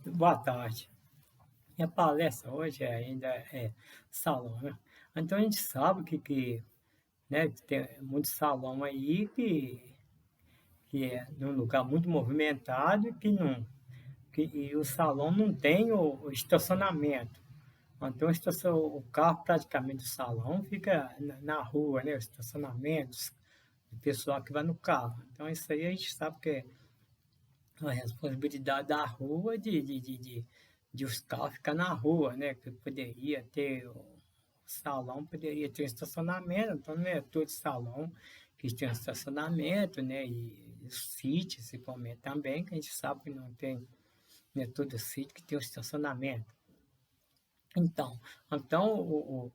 Boa tarde. Minha palestra hoje ainda é salão, né. Então a gente sabe que, né, tem muito salão aí que é num lugar muito movimentado e que não que e o salão não tem o estacionamento. Então o carro praticamente do salão fica na rua, né, o estacionamento do pessoal que vai no carro. Então isso aí a gente sabe que é a responsabilidade da rua de os carros ficar na rua, né, que poderia ter o salão poderia ter um estacionamento, então não é todo salão que tem um estacionamento, né, e o sítio, principalmente também, que a gente sabe que não é todo sítio que tem um estacionamento. Então o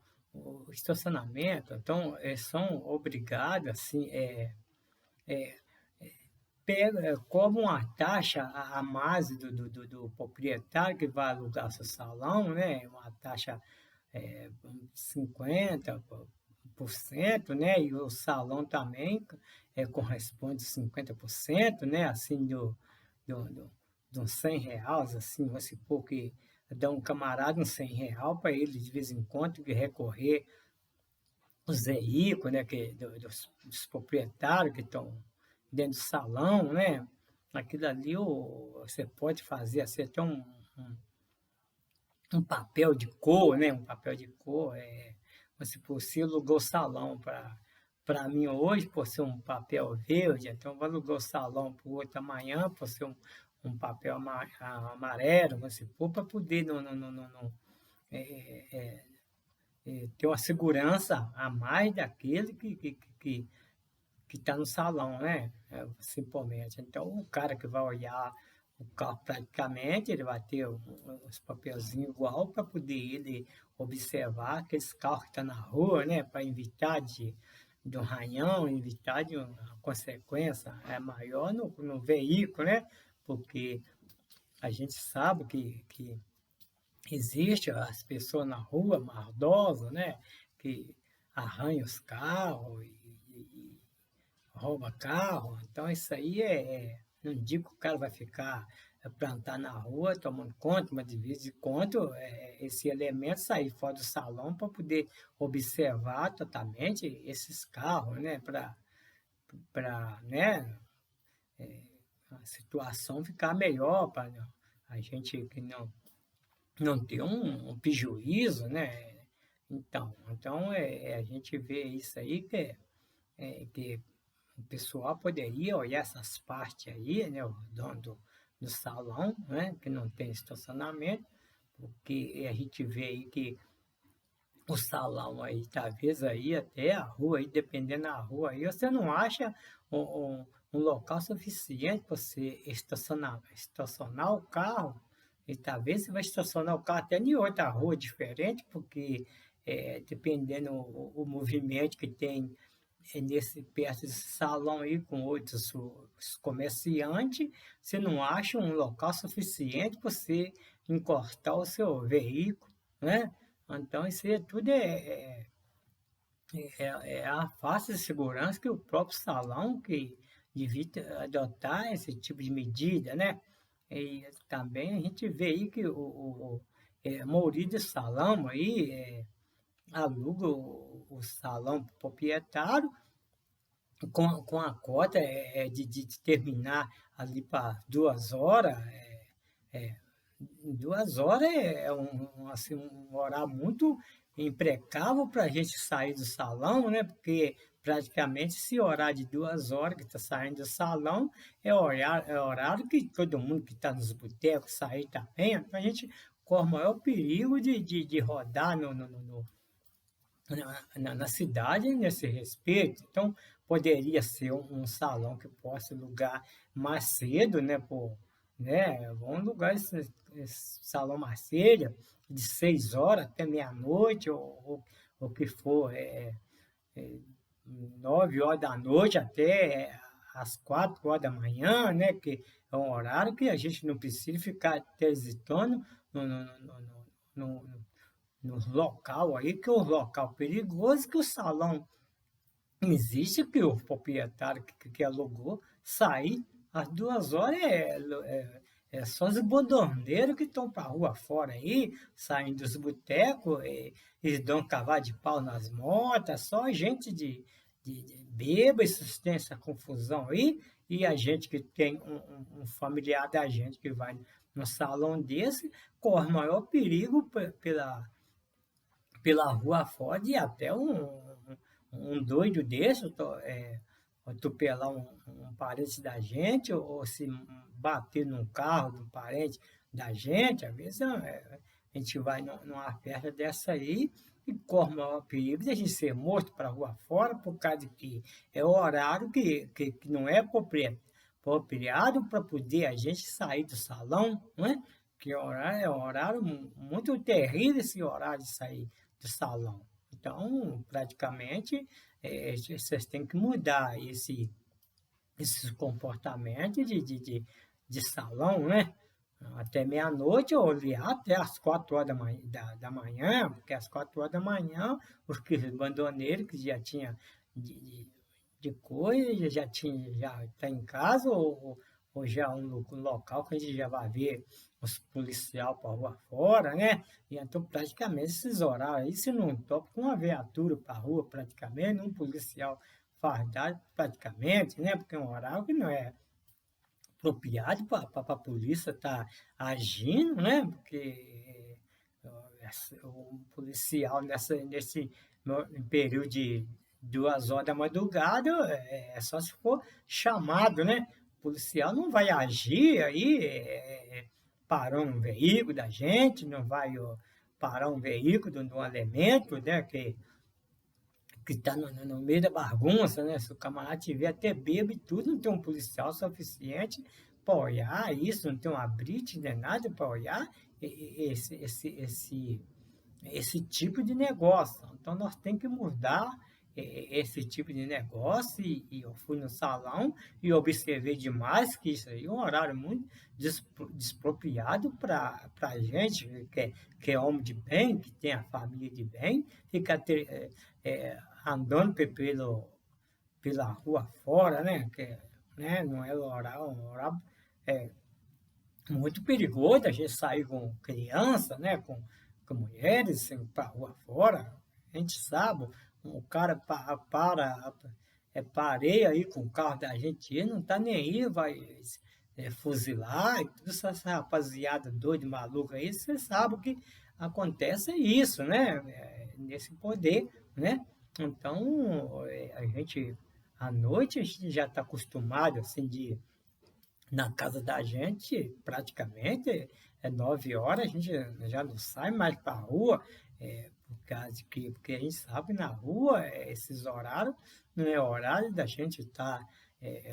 estacionamento, então, são obrigados, assim, cobra uma taxa a mais do proprietário que vai alugar seu salão, né, uma taxa, 50%, né, e o salão também, corresponde 50%, né, assim, do do de uns R$ 100, assim, vamos supor que dá um camarada uns R$ 100 para ele, de vez em quando, que recorrer os veículos, né, dos proprietários que estão dentro do salão, né, aquilo ali você pode fazer assim, até um um papel de cor, né, um papel de cor, você você alugou o salão para mim hoje, por ser um papel verde, então vou alugar o salão para o outro amanhã, por ser um papel amarelo, vamos supor, para poder não ter uma segurança a mais daquele que está no salão, né? Simplesmente. Então, o cara que vai olhar o carro praticamente, ele vai ter os papelzinhos igual para poder ele observar aqueles carros que estão na rua, né? Para evitar de um arranhão, evitar de uma consequência maior no veículo, né? Porque a gente sabe que existe as pessoas na rua maldosas, né? Que arranham os carros e rouba carro, então isso aí não digo que o cara vai ficar plantar na rua tomando conta, mas de vez em quando esse elemento sair fora do salão para poder observar totalmente esses carros, né, para, né, a situação ficar melhor para a gente que não ter um prejuízo, né. Então a gente vê isso aí que o pessoal poderia olhar essas partes aí, né, o dono do salão, né, que não tem estacionamento, porque a gente vê aí que o salão aí, talvez aí até a rua aí, dependendo da rua aí, você não acha um local suficiente para você estacionar o carro, e talvez você vai estacionar o carro até em outra rua diferente, porque dependendo o movimento que tem nesse perto desse salão aí com outros os comerciantes, você não acha um local suficiente para você encostar o seu veículo, né? Então isso aí tudo é a falsa segurança que o próprio salão que devia adotar esse tipo de medida, né? E também a gente vê aí que a maioria do salão aí aluga o salão para o proprietário com a cota de terminar ali para 2 horas, 2 horas assim, um horário muito imprecável para a gente sair do salão, né? Porque praticamente esse horário de 2 horas que está saindo do salão é horário que todo mundo que está nos botecos sair também, então a gente corre o maior perigo de rodar na cidade nesse respeito. Então, poderia ser um salão que possa alugar mais cedo, né? Vamos alugar esse salão mais cedo, de 6 horas até meia-noite, ou o que for, 9 horas da noite até às 4 horas da manhã, né? Que é um horário que a gente não precisa ficar transitando no no local aí, que é um local perigoso, que o salão existe, que o proprietário que alugou sair às 2 horas É só os bandoneiros que estão para a rua fora aí, saindo dos botecos, eles dão cavalo de pau nas motas, só gente de bêbado, isso tem essa confusão aí, e a gente que tem um familiar da gente que vai no salão desse, corre maior perigo pela rua fora e até um doido desse, atropelar um parente da gente, ou se bater num carro do parente da gente, às vezes a gente vai numa festa dessa aí e corre o maior perigo de a gente ser morto para a rua fora, por causa de que é o horário que não é apropriado para poder a gente sair do salão, não é? Que é um horário muito terrível esse horário de sair do salão. Então, praticamente, vocês têm que mudar esses comportamentos de salão, né? Até meia-noite, ou aliás, até às 4 horas da manhã, porque às 4 horas da manhã, os bandoneiros que já tinha de coisa, já está em casa, ou já um local que a gente já vai ver os policiais para rua fora, né? E então, praticamente, esses horários aí, se não topa com uma viatura para a rua, praticamente, um policial fardado, praticamente, né? Porque é um horário que não é apropriado para a polícia estar agindo, né? Porque o policial nesse período de 2 horas da madrugada é só se for chamado, né? O policial não vai agir aí, parar um veículo da gente, não vai parar um veículo de um elemento, né? Que está no meio da bagunça, né? Se o camarada tiver até bêbado e tudo, não tem um policial suficiente para olhar isso, não tem uma blitz, nem nada para olhar esse tipo de negócio. Então, nós temos que mudar esse tipo de negócio, e eu fui no salão e observei demais que isso aí é um horário muito despropriado para a gente que é homem de bem, que tem a família de bem, fica andando pela rua fora, né? Né? Não é um horário é, muito perigoso a gente sair com criança, né? Com mulheres para a rua fora. A gente sabe, o cara pareia aí com o carro da gente, ele não está nem aí, vai fuzilar, e toda essa rapaziada doida, maluca aí, você sabe o que acontece é isso, né? Nesse poder, né? Então, à noite, a gente já está acostumado, assim, na casa da gente, praticamente, 9 horas, a gente já não sai mais para a rua, porque a gente sabe que na rua, esses horários, não é horário da gente estar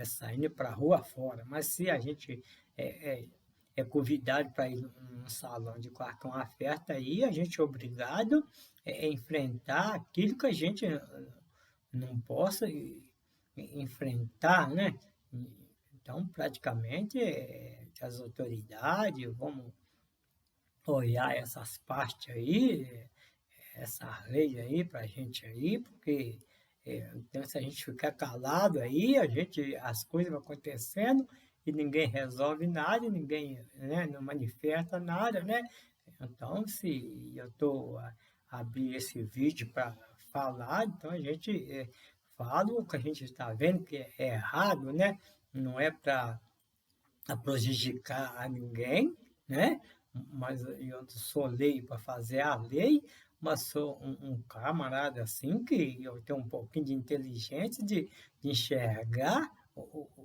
saindo para a rua fora, mas se a gente é convidado para ir num salão de quarto, uma festa aí, a gente é obrigado a enfrentar aquilo que a gente não possa enfrentar, né? Então, praticamente, as autoridades vão olhar essas partes aí, essas leis aí para a gente aí, porque então, se a gente ficar calado aí, as coisas vão acontecendo e ninguém resolve nada, ninguém, né, não manifesta nada, né? Então, se eu estou abrir esse vídeo para falar, então a gente fala o que a gente está vendo que é errado, né? Não é para prejudicar a ninguém, né? Mas eu sou lei para fazer a lei, mas sou um camarada assim que eu tenho um pouquinho de inteligência de enxergar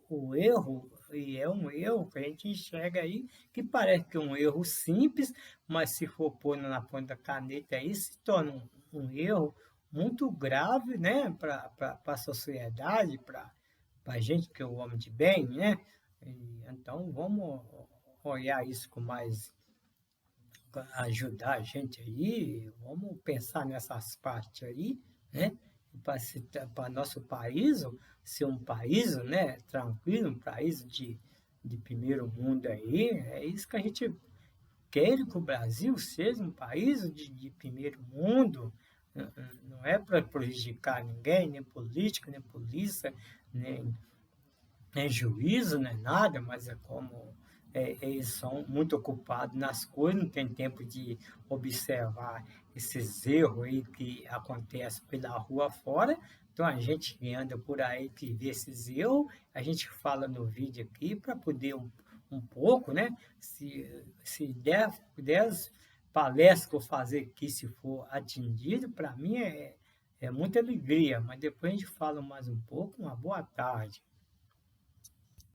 o erro, e é um erro que a gente enxerga aí, que parece que é um erro simples, mas se for pôr na ponta da caneta aí, se torna um erro muito grave, né, para a sociedade, para a gente que é o homem de bem, né? Então vamos olhar isso com mais, ajudar a gente aí, vamos pensar nessas partes aí, né? Para nosso país ser um país, né, tranquilo, um país de primeiro mundo aí, é isso que a gente quer que o Brasil seja um país de primeiro mundo, não é para prejudicar ninguém, nem política, nem polícia, nem juízo, nem nada, mas é como eles são muito ocupados nas coisas, não tem tempo de observar esses erros aí que acontecem pela rua fora. Então, a gente que anda por aí, que vê esses erros, a gente fala no vídeo aqui para poder um pouco, né? Se 10 palestras que eu fazer aqui, se for atendido, para mim é muita alegria, mas depois a gente fala mais um pouco. Uma boa tarde.